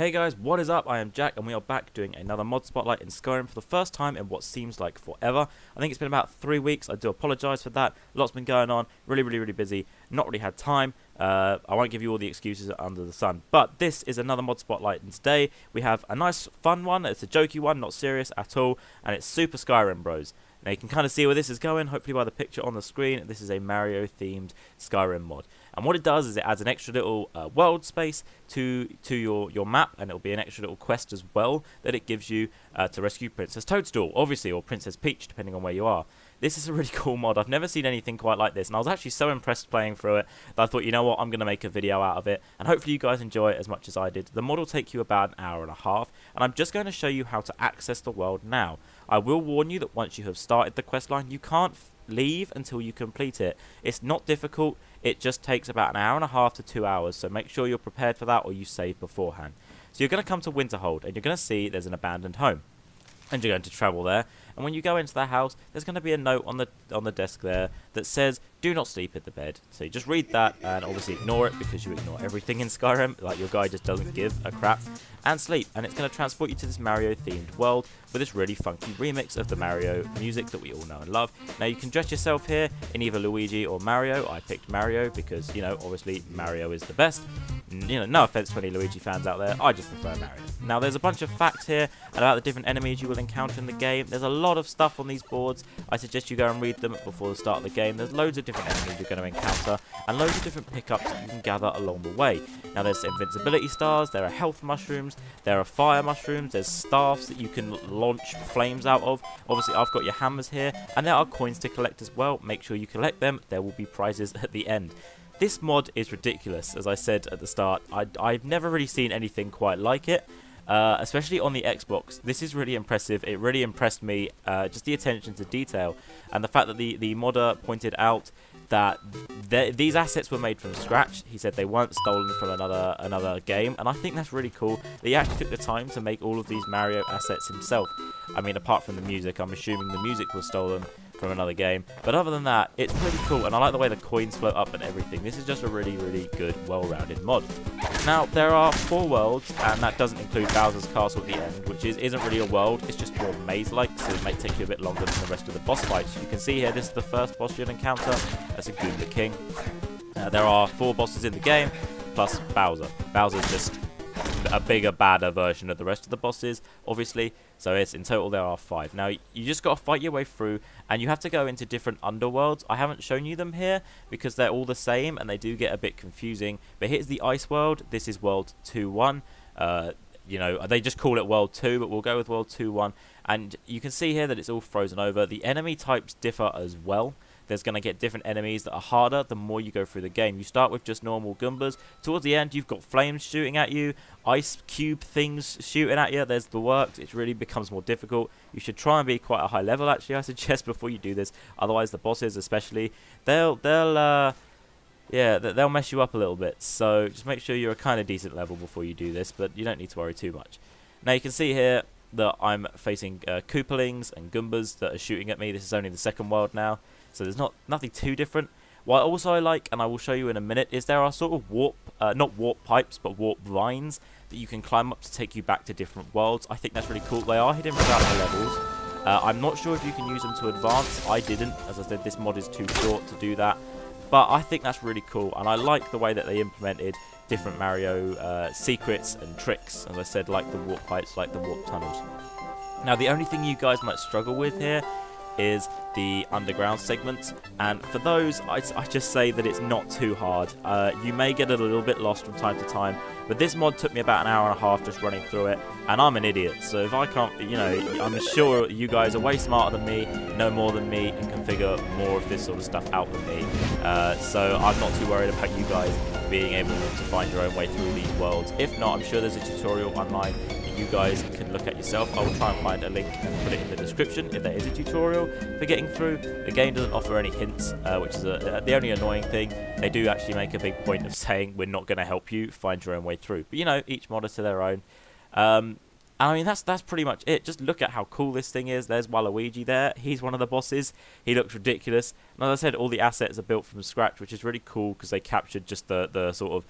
Hey guys, what is up? I am Jack and we are back doing another mod spotlight in Skyrim for the first time in what seems like forever. I think it's been about 3 weeks. I do apologise for that. Lots been going on. Really busy. Not really had time. I won't give you all the excuses under the sun. But this is another mod spotlight, and today we have a nice fun one. It's a jokey one, not serious at all, and it's Super Skyrim Bros. Now you can kind of see where this is going, hopefully by the picture on the screen. This is a Mario themed Skyrim mod. And what it does is it adds an extra little world space to your map, and it'll be an extra little quest as well that it gives you to rescue Princess Toadstool, obviously, or Princess Peach, depending on where you are. This is a really cool mod. I've never seen anything quite like this, and I was actually so impressed playing through it that I thought, you know what, I'm going to make a video out of it, and hopefully you guys enjoy it as much as I did. The mod will take you about an hour and a half, and I'm just going to show you how to access the world now. I will warn you that once you have started the questline, you can't leave until you complete it. It's not difficult. It just takes about an hour and a half to 2 hours, so make sure you're prepared for that or you save beforehand. So you're going to come to Winterhold, and you're going to see there's an abandoned home, and you're going to travel there. And when you go into the house, there's going to be a note on the desk there that says, do not sleep in the bed. So you just read that and obviously ignore it, because you ignore everything in Skyrim. Like, your guy just doesn't give a crap. And sleep. And it's going to transport you to this Mario themed world with this really funky remix of the Mario music that we all know and love. Now you can dress yourself here in either Luigi or Mario. I picked Mario because, you know, obviously Mario is the best. You know, no offense to any Luigi fans out there, I just prefer Mario. Now there's a bunch of facts here about the different enemies you will encounter in the game. There's a lot of stuff on these boards. I suggest you go and read them before the start of the game. There's loads of different enemies you're going to encounter and loads of different pickups that you can gather along the way. Now there's invincibility stars, there are health mushrooms, there are fire mushrooms, there's staffs that you can launch flames out of. Obviously I've got your hammers here, and there are coins to collect as well. Make sure you collect them. There will be prizes at the end. This mod is ridiculous, as I said at the start. I've never really seen anything quite like it, especially on the Xbox. This is really impressive. It really impressed me, just the attention to detail, and the fact that the modder pointed out that these assets were made from scratch. He said they weren't stolen from another game, and I think that's really cool. He actually took the time to make all of these Mario assets himself. I mean, apart from the music, I'm assuming the music was stolen from another game, but other than that, it's pretty cool, and I like the way the coins float up and everything. This is just a really good, well-rounded mod. Now, there are 4 worlds, and that doesn't include Bowser's Castle at the end, which isn't really a world. It's just more maze-like, so it may take you a bit longer than the rest of the boss fights. You can see here, this is the first boss you'll encounter. That's a Goomba King. There are 4 bosses in the game, plus Bowser. Bowser's just a bigger, badder version of the rest of the bosses, obviously. So it's in total there are 5. Now you just got to fight your way through, and you have to go into different underworlds. I haven't shown you them here because they're all the same and they do get a bit confusing. But here's the ice world. This is world 2-1. You know, they just call it world 2, but we'll go with world 2-1. And you can see here that it's all frozen over. The enemy types differ as well. There's going to get different enemies that are harder the more you go through the game. You start with just normal Goombas. Towards the end, you've got flames shooting at you, ice cube things shooting at you. There's the works. It really becomes more difficult. You should try and be quite a high level, actually, I suggest, before you do this. Otherwise, the bosses especially, they'll mess you up a little bit. So just make sure you're a kind of decent level before you do this, but you don't need to worry too much. Now you can see here that I'm facing Koopalings and Goombas that are shooting at me. This is only the second world now, so there's nothing too different. What also I like, and I will show you in a minute, is there are sort of not warp pipes, but warp vines that you can climb up to take you back to different worlds. I think that's really cool. They are hidden throughout the levels. I'm not sure if you can use them to advance. I didn't. As I said, this mod is too short to do that. But I think that's really cool, and I like the way that they implemented different Mario secrets and tricks, as I said, like the warp pipes, like the warp tunnels. Now, the only thing you guys might struggle with here is the underground segments, and for those, I just say that it's not too hard. You may get a little bit lost from time to time, but this mod took me about an hour and a half just running through it, and I'm an idiot, so if I can't, you know, I'm sure you guys are way smarter than me, know more than me, and can figure more of this sort of stuff out than me, so I'm not too worried about you guys being able to find your own way through these worlds. If not, I'm sure there's a tutorial online you guys can look at yourself. I will try and find a link and put it in the description if there is a tutorial for getting through. The game doesn't offer any hints, which is the only annoying thing. They do actually make a big point of saying we're not going to help you find your own way through. But you know, each mod is to their own. And I mean, that's pretty much it. Just look at how cool this thing is. There's Waluigi there. He's one of the bosses. He looks ridiculous. And as I said, all the assets are built from scratch, which is really cool because they captured just the sort of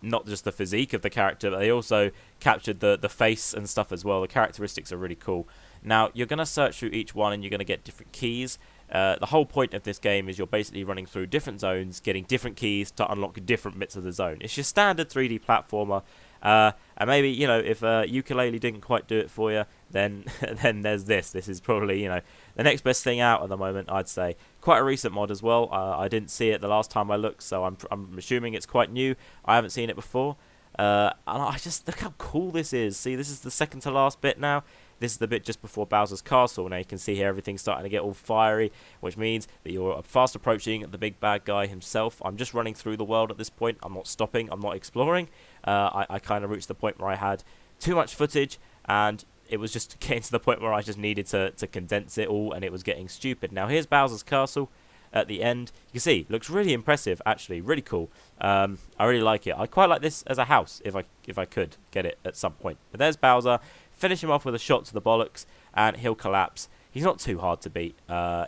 not just the physique of the character, but they also captured the face and stuff as well. The characteristics are really cool. Now, you're going to search through each one and you're going to get different keys. The whole point of this game is you're basically running through different zones, getting different keys to unlock different bits of the zone. It's your standard 3D platformer. And maybe, you know, if Ukulele didn't quite do it for you, then then there's this. This is probably, you know, the next best thing out at the moment, I'd say. Quite a recent mod as well. I didn't see it the last time I looked, so I'm assuming it's quite new. I haven't seen it before. And I just, look how cool this is. See, this is the second to last bit now. This is the bit just before Bowser's Castle. Now you can see here everything's starting to get all fiery, which means that you're fast approaching the big bad guy himself. I'm just running through the world at this point. I'm not stopping. I'm not exploring. I kind of reached the point where I had too much footage, and it was just getting to the point where I just needed to condense it all, and it was getting stupid. Now here's Bowser's Castle at the end. You can see, looks really impressive, actually, really cool. I really like it. I quite like this as a house, if I could get it at some point. But there's Bowser. Finish him off with a shot to the bollocks, and he'll collapse. He's not too hard to beat.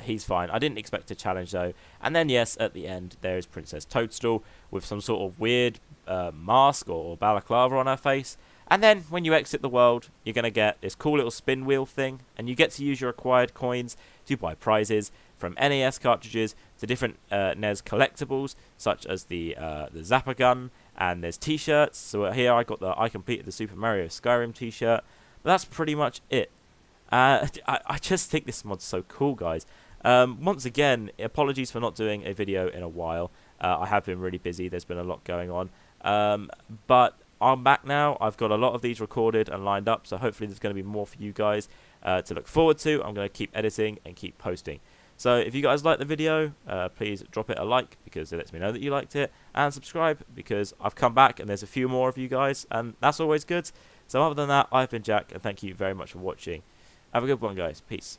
He's fine. I didn't expect a challenge, though. And then, yes, at the end, there is Princess Toadstool with some sort of weird mask or balaclava on her face. And then, when you exit the world, you're going to get this cool little spin wheel thing, and you get to use your acquired coins to buy prizes, from NES cartridges to different NES collectibles, such as the Zapper gun, and there's t-shirts. So here I completed the Super Mario Skyrim t-shirt. But that's pretty much it. I just think this mod's so cool, guys. Once again, apologies for not doing a video in a while. I have been really busy. There's been a lot going on. But I'm back now. I've got a lot of these recorded and lined up, so hopefully there's going to be more for you guys to look forward to. I'm going to keep editing and keep posting. So if you guys like the video, please drop it a like, because it lets me know that you liked it, and subscribe, because I've come back and there's a few more of you guys, and that's always good. So other than that, I've been Jack, and thank you very much for watching. Have a good one, guys. Peace.